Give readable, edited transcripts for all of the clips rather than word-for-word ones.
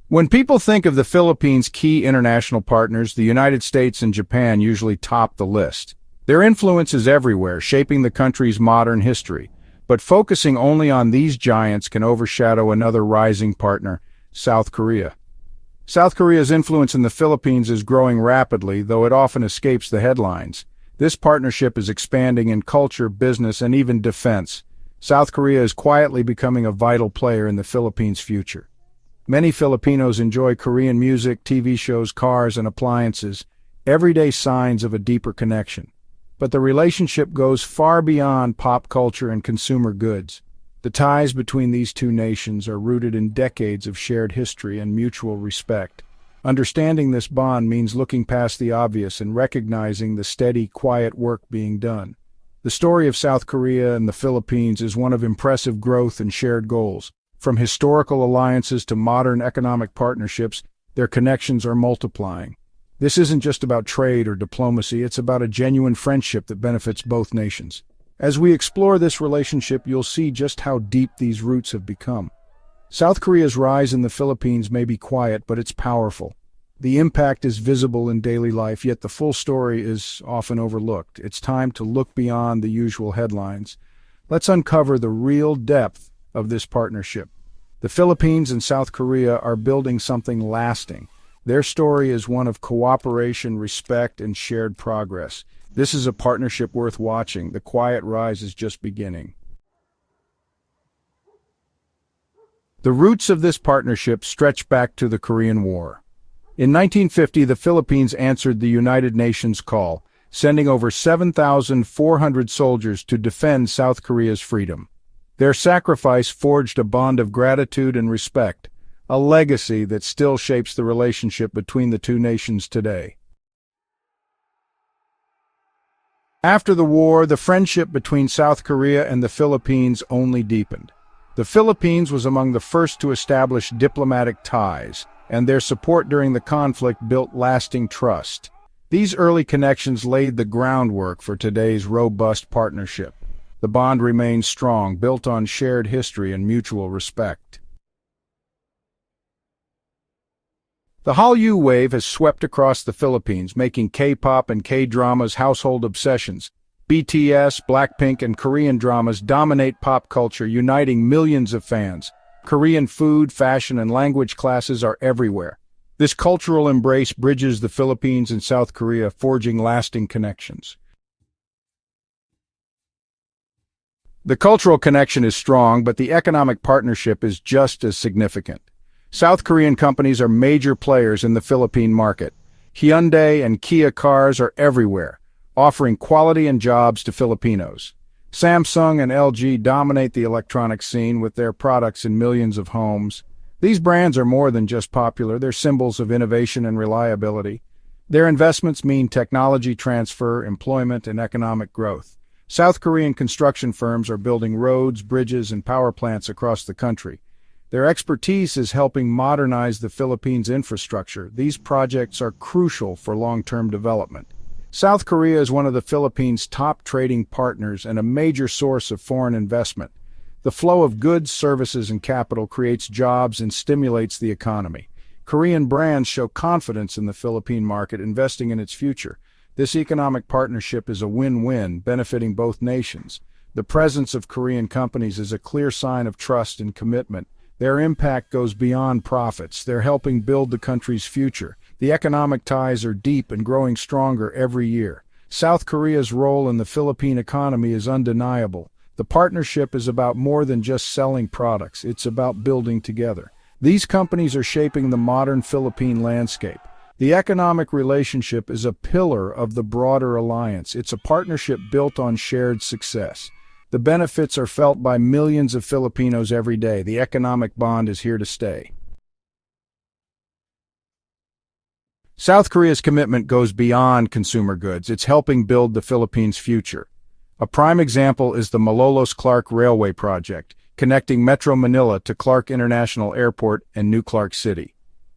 When people think of the Philippines' key international partners, the United States and Japan usually top the list. Their influence is everywhere, shaping the country's modern history. But focusing only on these giants can overshadow another rising partner, South Korea. South Korea's influence in the Philippines is growing rapidly, though it often escapes the headlines. This partnership is expanding in culture, business, and even defense. South Korea is quietly becoming a vital player in the Philippines' future. Many Filipinos enjoy Korean music, TV shows, cars, and appliances, everyday signs of a deeper connection. But the relationship goes far beyond pop culture and consumer goods. The ties between these two nations are rooted in decades of shared history and mutual respect. Understanding this bond means looking past the obvious and recognizing the steady, quiet work being done. The story of South Korea and the Philippines is one of impressive growth and shared goals. From historical alliances to modern economic partnerships, their connections are multiplying. This isn't just about trade or diplomacy, it's about a genuine friendship that benefits both nations. As we explore this relationship, you'll see just how deep these roots have become. South Korea's rise in the Philippines may be quiet, but it's powerful. The impact is visible in daily life, yet the full story is often overlooked. It's time to look beyond the usual headlines. Let's uncover the real depth of this partnership. The Philippines and South Korea are building something lasting. Their story is one of cooperation, respect, and shared progress. This is a partnership worth watching. The quiet rise is just beginning. The roots of this partnership stretch back to the Korean War. In 1950, the Philippines answered the United Nations call, sending over 7,400 soldiers to defend South Korea's freedom. Their sacrifice forged a bond of gratitude and respect, a legacy that still shapes the relationship between the two nations today. After the war, the friendship between South Korea and the Philippines only deepened. The Philippines was among the first to establish diplomatic ties, and their support during the conflict built lasting trust. These early connections laid the groundwork for today's robust partnership. The bond remains strong, built on shared history and mutual respect. The Hallyu wave has swept across the Philippines, making K-pop and K-dramas household obsessions. BTS, Blackpink, and Korean dramas dominate pop culture, uniting millions of fans. Korean food, fashion, and language classes are everywhere. This cultural embrace bridges the Philippines and South Korea, forging lasting connections. The cultural connection is strong, but the economic partnership is just as significant. South Korean companies are major players in the Philippine market. Hyundai and Kia cars are everywhere, offering quality and jobs to Filipinos. Samsung and LG dominate the electronics scene with their products in millions of homes. These brands are more than just popular, they're symbols of innovation and reliability. Their investments mean technology transfer, employment, and economic growth. South Korean construction firms are building roads, bridges, and power plants across the country. Their expertise is helping modernize the Philippines' infrastructure. These projects are crucial for long-term development. South Korea is one of the Philippines' top trading partners and a major source of foreign investment. The flow of goods, services, and capital creates jobs and stimulates the economy. Korean brands show confidence in the Philippine market, investing in its future. This economic partnership is a win-win, benefiting both nations. The presence of Korean companies is a clear sign of trust and commitment. Their impact goes beyond profits. They're helping build the country's future. The economic ties are deep and growing stronger every year. South Korea's role in the Philippine economy is undeniable. The partnership is about more than just selling products. It's about building together. These companies are shaping the modern Philippine landscape. The economic relationship is a pillar of the broader alliance. It's a partnership built on shared success. The benefits are felt by millions of Filipinos every day. The economic bond is here to stay. South Korea's commitment goes beyond consumer goods. It's helping build the Philippines' future. A prime example is the Malolos-Clark Railway project, connecting Metro Manila to Clark International Airport and New Clark City.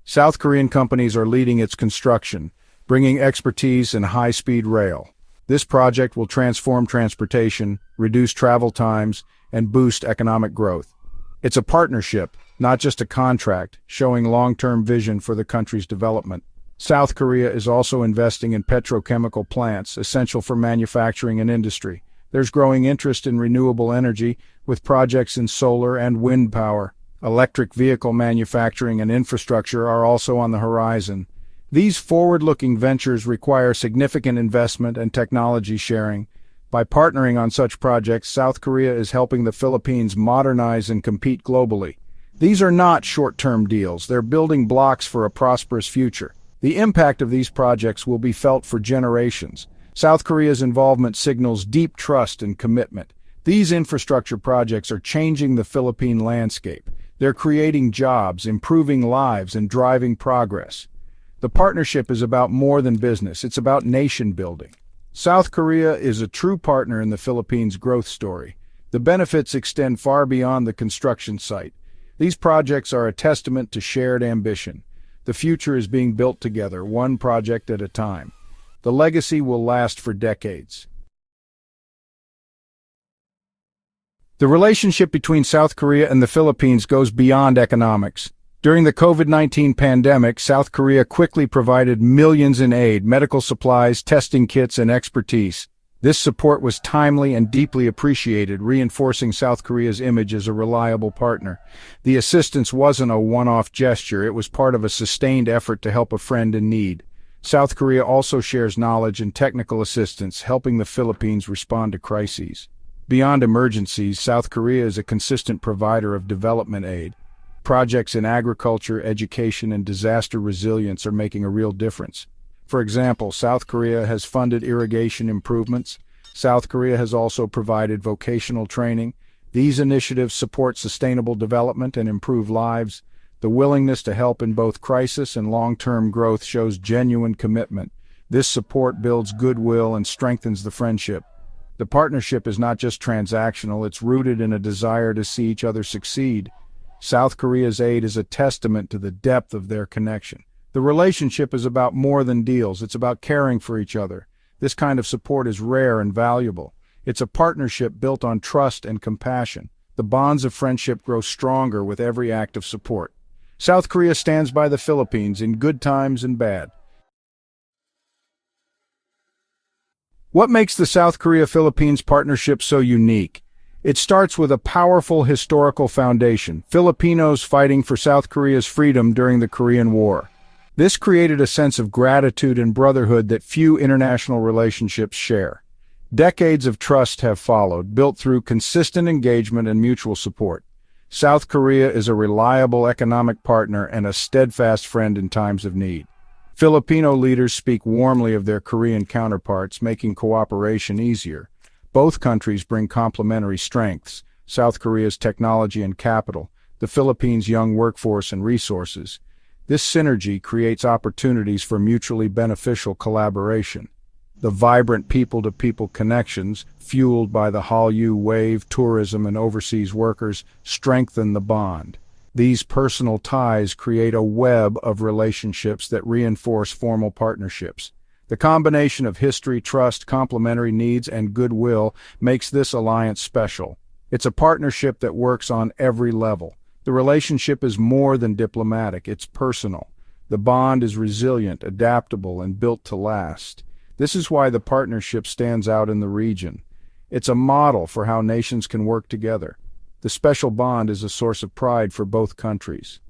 South Korean companies are leading its construction, bringing expertise in high-speed rail. This project will transform transportation, reduce travel times, and boost economic growth. It's a partnership not just a contract, showing long-term vision for the country's development. South Korea is also investing in petrochemical plants, essential for manufacturing and industry. There's growing interest in renewable energy, with projects in solar and wind power. Electric vehicle manufacturing and infrastructure are also on the horizon. These forward-looking ventures require significant investment and technology sharing. By partnering on such projects, South Korea is helping the Philippines modernize and compete globally. These are not short-term deals. They're building blocks for a prosperous future. The impact of these projects will be felt for generations. South Korea's involvement signals deep trust and commitment. These infrastructure projects are changing the Philippine landscape. They're creating jobs, improving lives, and driving progress. The partnership is about more than business. It's about nation building. South Korea is a true partner in the Philippines' growth story. The benefits extend far beyond the construction site. These projects are a testament to shared ambition. The future is being built together, one project at a time. The legacy will last for decades. The relationship between South Korea and the Philippines goes beyond economics. During the COVID-19 pandemic, South Korea quickly provided millions in aid, medical supplies, testing kits, and expertise. This support was timely and deeply appreciated, reinforcing South Korea's image as a reliable partner. The assistance wasn't a one-off gesture, it was part of a sustained effort to help a friend in need. South Korea also shares knowledge and technical assistance, helping the Philippines respond to crises. Beyond emergencies, South Korea is a consistent provider of development aid. Projects in agriculture, education, and disaster resilience are making a real difference. For example, South Korea has funded irrigation improvements. South Korea has also provided vocational training. These initiatives support sustainable development and improve lives. The willingness to help in both crisis and long-term growth shows genuine commitment. This support builds goodwill and strengthens the friendship. The partnership is not just transactional, it's rooted in a desire to see each other succeed. South Korea's aid is a testament to the depth of their connection. The relationship is about more than deals, it's about caring for each other. This kind of support is rare and valuable. It's a partnership built on trust and compassion. The bonds of friendship grow stronger with every act of support. South Korea stands by the Philippines in good times and bad. What makes the South Korea-Philippines partnership so unique? It starts with a powerful historical foundation, Filipinos fighting for South Korea's freedom during the Korean War. This created a sense of gratitude and brotherhood that few international relationships share. Decades of trust have followed, built through consistent engagement and mutual support. South Korea is a reliable economic partner and a steadfast friend in times of need. Filipino leaders speak warmly of their Korean counterparts, making cooperation easier. Both countries bring complementary strengths: South Korea's technology and capital, the Philippines' young workforce and resources. This synergy creates opportunities for mutually beneficial collaboration. The vibrant people-to-people connections, fueled by the Hallyu Wave, tourism, and overseas workers, strengthen the bond. These personal ties create a web of relationships that reinforce formal partnerships. The combination of history, trust, complementary needs, and goodwill makes this alliance special. It's a partnership that works on every level. The relationship is more than diplomatic, it's personal. The bond is resilient, adaptable, and built to last. This is why the partnership stands out in the region. It's a model for how nations can work together. The special bond is a source of pride for both countries.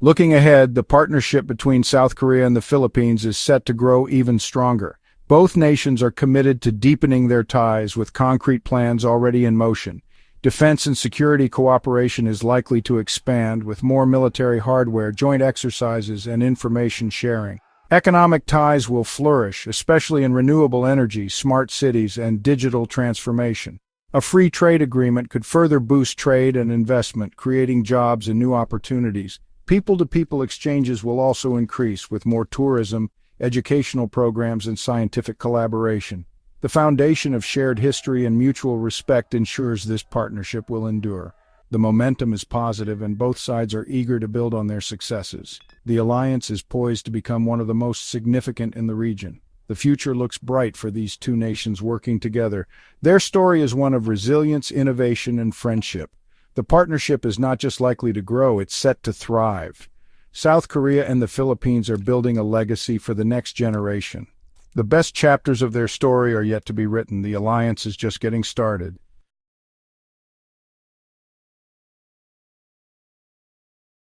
Looking ahead, the partnership between South Korea and the Philippines is set to grow even stronger. Both nations are committed to deepening their ties with concrete plans already in motion. Defense and security cooperation is likely to expand with more military hardware, joint exercises, and information sharing. Economic ties will flourish, especially in renewable energy, smart cities, and digital transformation. A free trade agreement could further boost trade and investment, creating jobs and new opportunities. People-to-people exchanges will also increase with more tourism, educational programs, and scientific collaboration. The foundation of shared history and mutual respect ensures this partnership will endure. The momentum is positive and both sides are eager to build on their successes. The alliance is poised to become one of the most significant in the region. The future looks bright for these two nations working together. Their story is one of resilience, innovation, and friendship. The partnership is not just likely to grow, it's set to thrive. South Korea and the Philippines are building a legacy for the next generation. The best chapters of their story are yet to be written. The alliance is just getting started.